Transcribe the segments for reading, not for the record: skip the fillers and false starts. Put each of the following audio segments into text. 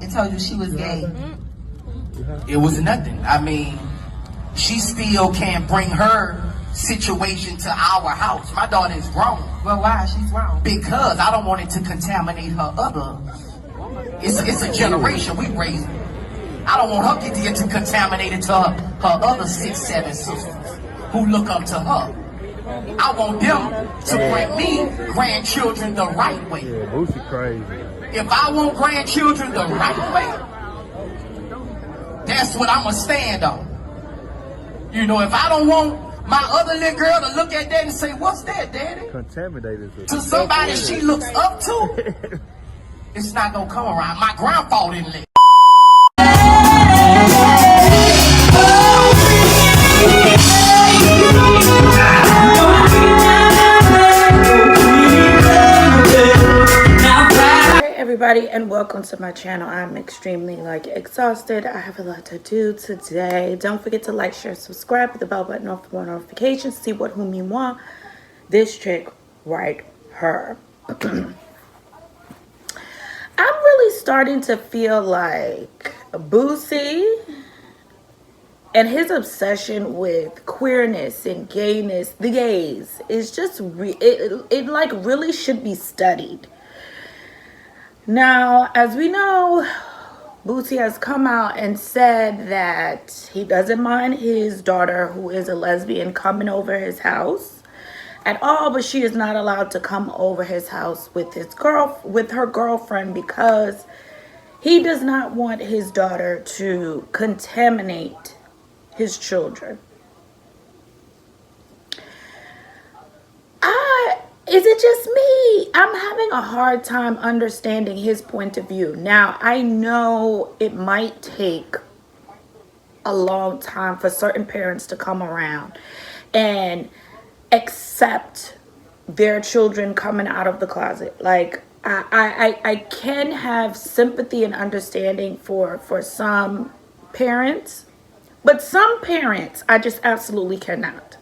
and told you she was gay? It was nothing. I mean, she still can't bring her situation to our house. My daughter is grown. Well, why? She's wrong. Because I don't want it to contaminate her other. It's a generation we raised. I don't want her to get to contaminate it to her other 6, 7 sisters who look up to her. I want them to bring me grandchildren the right way. Yeah, Boosie crazy. If I want grandchildren the right way, that's what I'm going to stand on. You know, if I don't want my other little girl to look at that and say, "What's that, Daddy?" Contaminated. To somebody she looks up to, it's not going to come around. My grandpa didn't let. Everybody, and welcome to my channel. I'm extremely exhausted. I have a lot to do today. Don't forget to like, share, subscribe, with the bell button on for more notifications. See what whom you want. This chick right her. I'm really starting to feel like Boosie and his obsession with queerness and gayness, the gays, is just it like really should be studied. Now, as we know, Boosie has come out and said that he doesn't mind his daughter, who is a lesbian, coming over his house at all, but she is not allowed to come over his house with her girlfriend, because he does not want his daughter to contaminate his children. Is it just me? I'm having a hard time understanding his point of view. Now, I know it might take a long time for certain parents to come around and accept their children coming out of the closet. Like, I can have sympathy and understanding for some parents, but some parents I just absolutely cannot.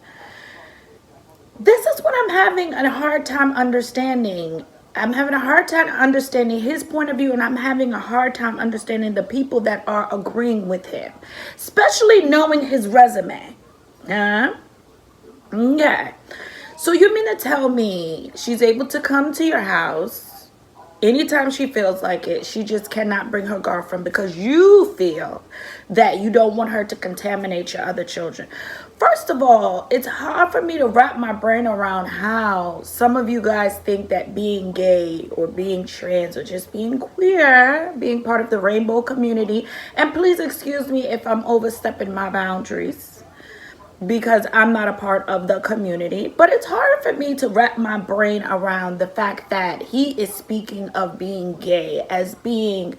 This is what I'm having a hard time understanding. I'm having a hard time understanding his point of view, and I'm having a hard time understanding the people that are agreeing with him, especially knowing his resume. Okay. So you mean to tell me she's able to come to your house anytime she feels like it? She just cannot bring her girlfriend because you feel that you don't want her to contaminate your other children. First of all, it's hard for me to wrap my brain around how some of you guys think that being gay or being trans or just being queer, being part of the rainbow community, and please excuse me if I'm overstepping my boundaries because I'm not a part of the community, but it's hard for me to wrap my brain around the fact that he is speaking of being gay as being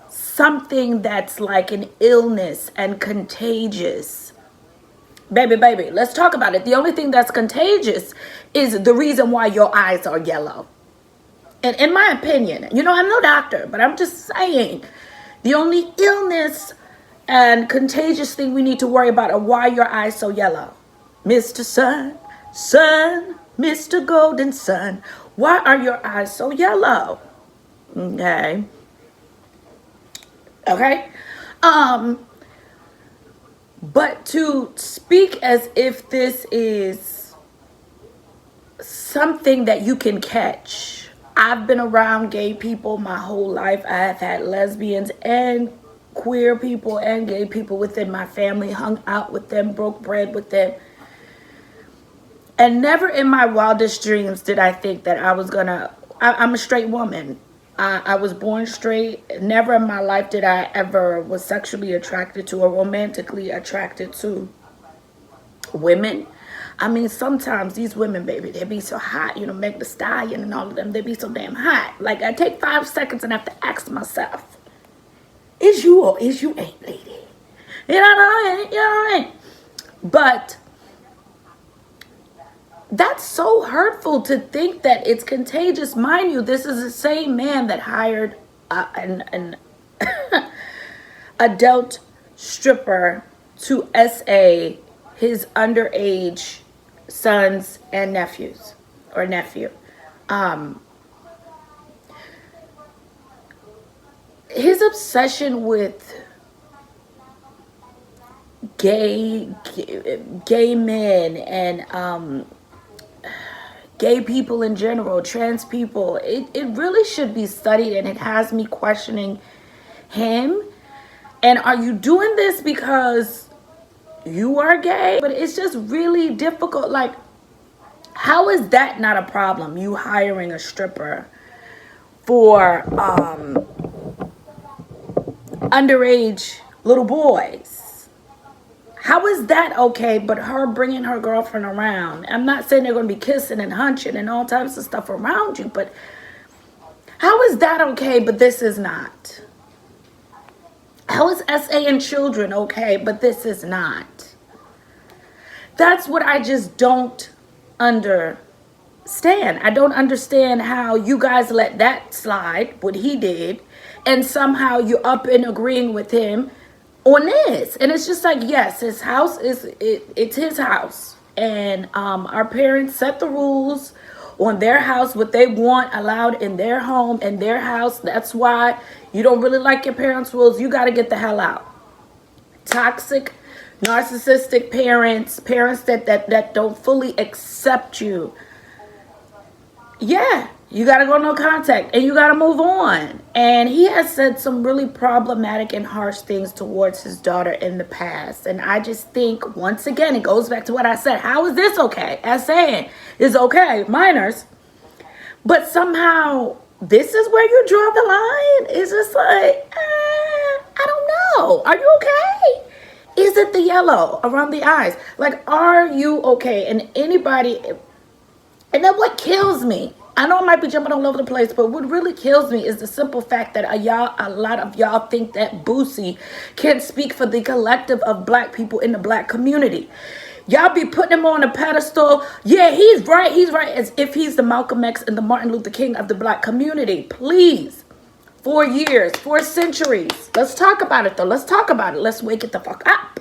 something that's like an illness and contagious. Baby, let's talk about it. The only thing that's contagious is the reason why your eyes are yellow. And in my opinion, you know, I'm no doctor, but I'm just saying, the only illness and contagious thing we need to worry about are why your eyes so yellow. Mr. Sun, Mr. Golden Sun, why are your eyes so yellow? Okay. But to speak as if this is something that you can catch. I've been around gay people my whole life. I have had lesbians and queer people and gay people within my family, hung out with them, broke bread with them. And never in my wildest dreams did I think that I'm a straight woman. I was born straight. Never in my life did I ever was sexually attracted to or romantically attracted to women. I mean, sometimes these women, baby, they be so hot, you know, Meg Thee Stallion and all of them, they be so damn hot. Like, I take 5 seconds and have to ask myself, is you or is you ain't, lady? You know what I mean? But that's so hurtful to think that it's contagious. Mind you, this is the same man that hired an adult stripper to SA his underage sons and nephews or nephew. his obsession with gay men and gay people in general, trans people, it really should be studied, and it has me questioning him. And are you doing this because you are gay? But it's just really difficult. Like, how is that not a problem? You hiring a stripper for underage little boys. How is that okay? But her bringing her girlfriend around. I'm not saying they're going to be kissing and hunching and all types of stuff around you, but how is that okay, but this is not? How is SA and children okay, but this is not? That's what I just don't understand. I don't understand how you guys let that slide, what he did, and somehow you're up and agreeing with him on this. And it's just like, yes, his house it's his house, and our parents set the rules on their house, what they want allowed in their home and their house. That's why you don't really like your parents' rules. You got to get the hell out. Toxic, narcissistic parents that don't fully accept you. Yeah, you got to go no contact and you got to move on. And he has said some really problematic and harsh things towards his daughter in the past. And I just think, once again, it goes back to what I said. How is this okay? As saying is okay, minors. But somehow this is where you draw the line. It's just like, I don't know. Are you okay? Is it the yellow around the eyes? Like, are you okay? And anybody, and then what kills me, I know I might be jumping all over the place, but what really kills me is the simple fact that a lot of y'all think that Boosie can speak for the collective of black people in the black community. Y'all be putting him on a pedestal. Yeah, he's right, as if he's the Malcolm X and the Martin Luther King of the black community. Please. 4 years, 4 centuries. Let's talk about it, though. Let's talk about it. Let's wake it the fuck up.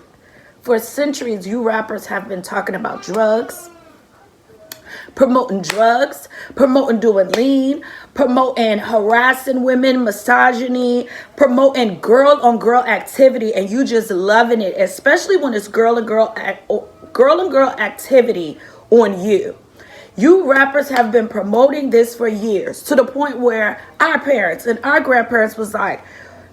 For centuries, you rappers have been talking about drugs, promoting doing lean, promoting harassing women, misogyny, promoting girl-on-girl activity, and you just loving it, especially when it's girl-on-girl activity on you. You rappers have been promoting this for years, to the point where our parents and our grandparents was like,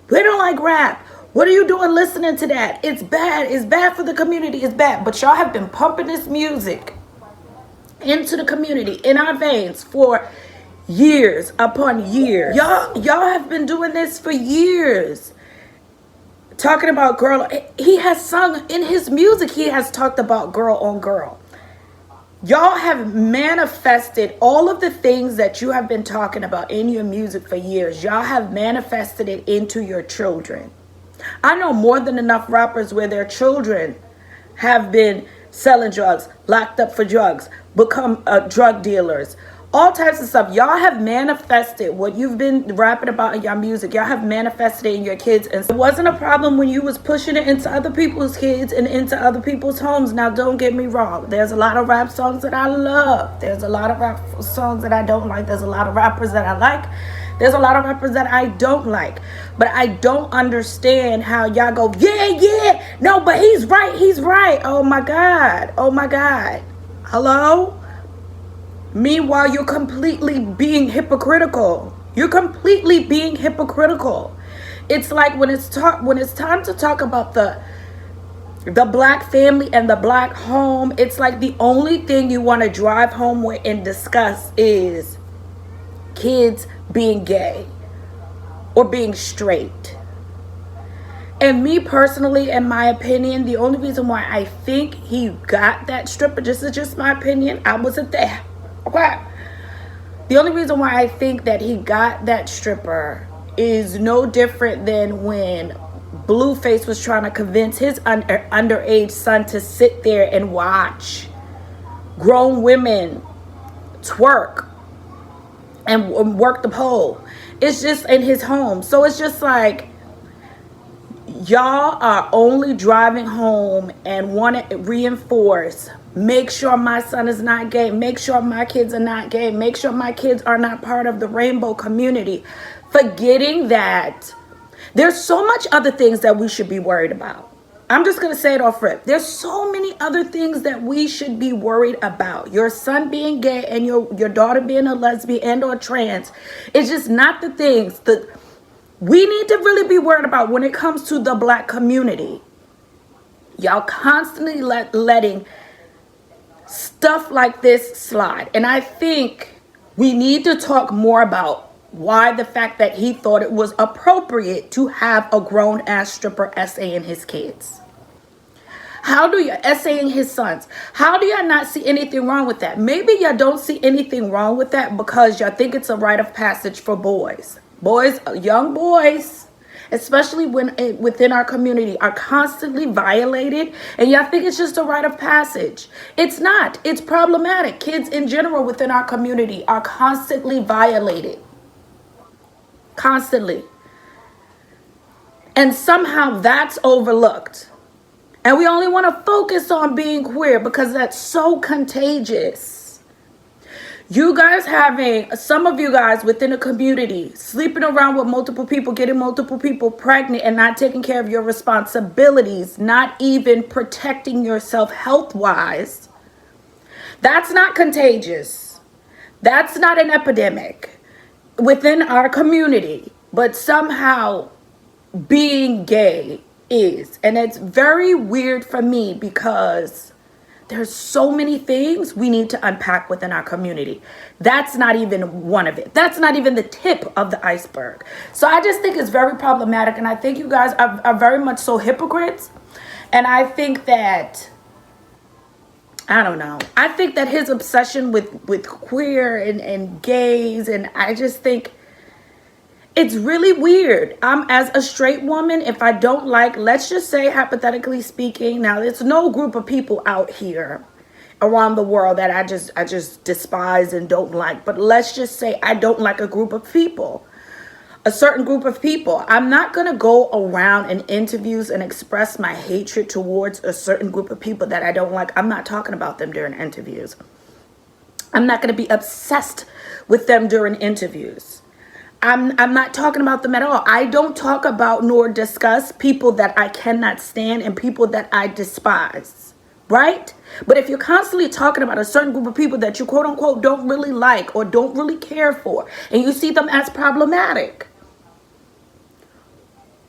we don't like rap. What are you doing listening to that? It's bad. It's bad for the community. It's bad. But y'all have been pumping this music into the community, in our veins, for years upon years. Y'all have been doing this for years. Talking about girl. He has sung in his music. He has talked about girl on girl. Y'all have manifested all of the things that you have been talking about in your music for years. Y'all have manifested it into your children. I know more than enough rappers where their children have been selling drugs, locked up for drugs, become drug dealers, all types of stuff. Y'all have manifested what you've been rapping about in your music. Y'all have manifested it in your kids. And it wasn't a problem when you was pushing it into other people's kids and into other people's homes. Now, don't get me wrong. There's a lot of rap songs that I love. There's a lot of rap songs that I don't like. There's a lot of rappers that I like. There's a lot of rappers that I don't like. But I don't understand how y'all go, yeah, no, but he's right. Oh my God. Hello? Meanwhile, you're completely being hypocritical. It's like when it's time to talk about the black family and the black home, it's like the only thing you want to drive home with and discuss is kids being gay or being straight. And me personally, in my opinion, the only reason why I think he got that stripper, this is just my opinion, I wasn't there. Okay. The only reason why I think that he got that stripper is no different than when Blueface was trying to convince his underage son to sit there and watch grown women twerk and work the pole. It's just in his home. So it's just like, y'all are only driving home and want to reinforce, make sure my son is not gay, make sure my kids are not gay, make sure my kids are not part of the rainbow community, forgetting that There's so much other things that we should be worried about. I'm just going to say it off rip. There's so many other things that we should be worried about. Your son being gay and your daughter being a lesbian and or trans. It's just not the things that we need to really be worried about when it comes to the Black community. Y'all constantly letting stuff like this slide. And I think we need to talk more about why the fact that he thought it was appropriate to have a grown-ass stripper essaying his kids. How do you essaying his sons? How do y'all not see anything wrong with that? Maybe y'all don't see anything wrong with that because y'all think it's a rite of passage for boys. Boys, young boys, especially when within our community, are constantly violated, and y'all think it's just a rite of passage. It's not. It's problematic. Kids in general within our community are constantly violated. Constantly. And somehow that's overlooked. And we only want to focus on being queer because that's so contagious. You guys having, some of you guys within a community, sleeping around with multiple people, getting multiple people pregnant and not taking care of your responsibilities, not even protecting yourself health-wise. That's not contagious. That's not an epidemic within our community. But somehow being gay is. And it's very weird for me because there's so many things we need to unpack within our community. That's not even one of it. That's not even the tip of the iceberg. So I just think it's very problematic. And I think you guys are very much so hypocrites. And I think that, I don't know. I think that his obsession with queer and gays, and I just think it's really weird. As a straight woman, if I don't like, let's just say hypothetically speaking, now there's no group of people out here around the world that I just despise and don't like. But let's just say I don't like a group of people, a certain group of people. I'm not going to go around in interviews and express my hatred towards a certain group of people that I don't like. I'm not talking about them during interviews. I'm not going to be obsessed with them during interviews. I'm not talking about them at all. I don't talk about nor discuss people that I cannot stand and people that I despise, right? But if you're constantly talking about a certain group of people that you quote unquote don't really like or don't really care for, and you see them as problematic,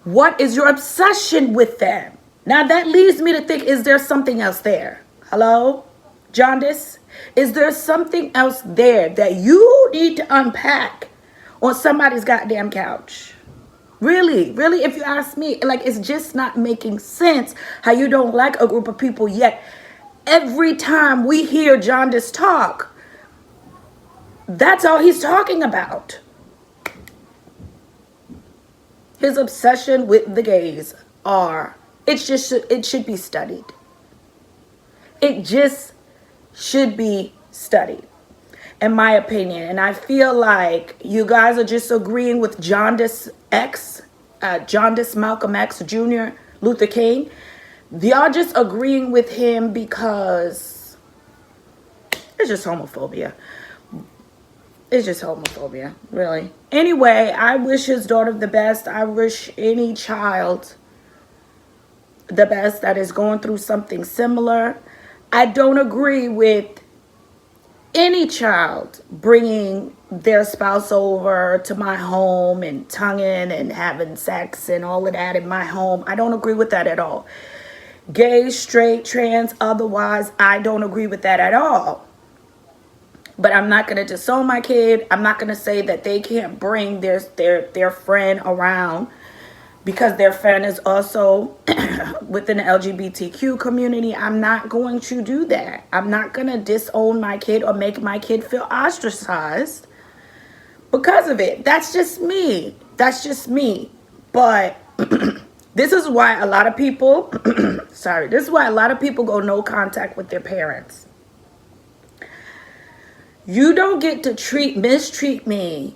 what is your obsession with them? Now that leads me to think, is there something else there? Hello? Jaundice? Is there something else there that you need to unpack on somebody's goddamn couch? Really, if you ask me, like, it's just not making sense how you don't like a group of people, yet every time we hear Jaundice talk, that's all he's talking about. His obsession with the gays it should be studied. It just should be studied, in my opinion. And I feel like you guys are just agreeing with Jaundice Malcolm X Jr., Luther King. Y'all just agreeing with him because it's just homophobia. It's just homophobia, really. Anyway, I wish his daughter the best. I wish any child the best that is going through something similar. I don't agree with any child bringing their spouse over to my home and tonguing and having sex and all of that in my home. I don't agree with that at all. Gay, straight, trans, otherwise, I don't agree with that at all. But I'm not going to disown my kid. I'm not going to say that they can't bring their friend around because their friend is also within the LGBTQ community. I'm not going to do that. I'm not going to disown my kid or make my kid feel ostracized because of it. That's just me. That's just me. But this is why a lot of people, this is why a lot of people go no contact with their parents. You don't get to mistreat me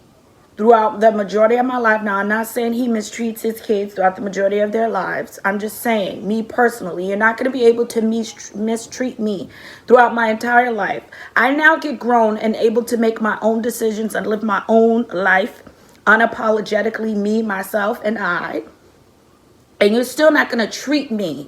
throughout the majority of my life. Now, I'm not saying he mistreats his kids throughout the majority of their lives. I'm just saying, me personally, you're not going to be able to mistreat me throughout my entire life. I now get grown and able to make my own decisions and live my own life unapologetically, me, myself, and I. And you're still not going to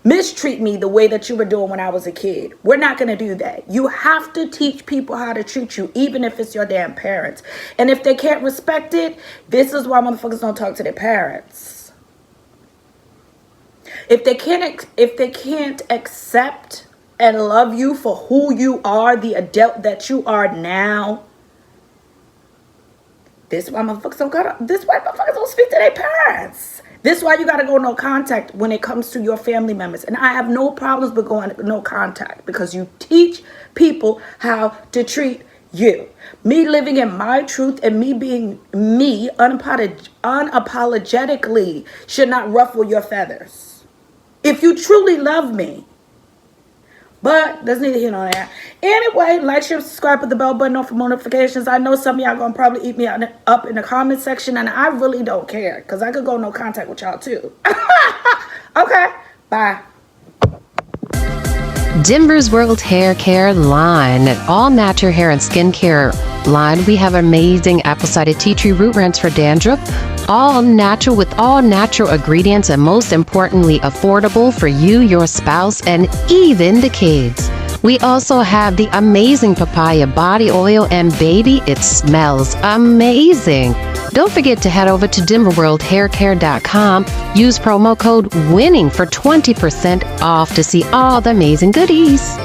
mistreat me the way that you were doing when I was a kid. We're not going to do that. You have to teach people how to treat you, even if it's your damn parents. And if they can't respect it, this is why motherfuckers don't talk to their parents. If they can't accept and love you for who you are, the adult that you are now, this is why motherfuckers don't speak to their parents. This is why you got to go no contact when it comes to your family members. And I have no problems with going no contact, because you teach people how to treat you. Me living in my truth and me being me unapologetically should not ruffle your feathers. If you truly love me. But there's neither here nor there. Anyway, like, share, subscribe, put the bell button on for more notifications. I know some of y'all gonna probably eat me up in the comment section, and I really don't care, because I could go no contact with y'all too. Okay, bye. Denver's World Hair Care line, an all-natural hair and skincare line. We have amazing apple cider tea tree root rinse for dandruff, all natural with all natural ingredients, and most importantly, affordable for you, your spouse, and even the kids. We also have the amazing papaya body oil, and baby, it smells amazing. Don't forget to head over to denverworldhaircare.com. Use promo code WINNING for 20% off to see all the amazing goodies.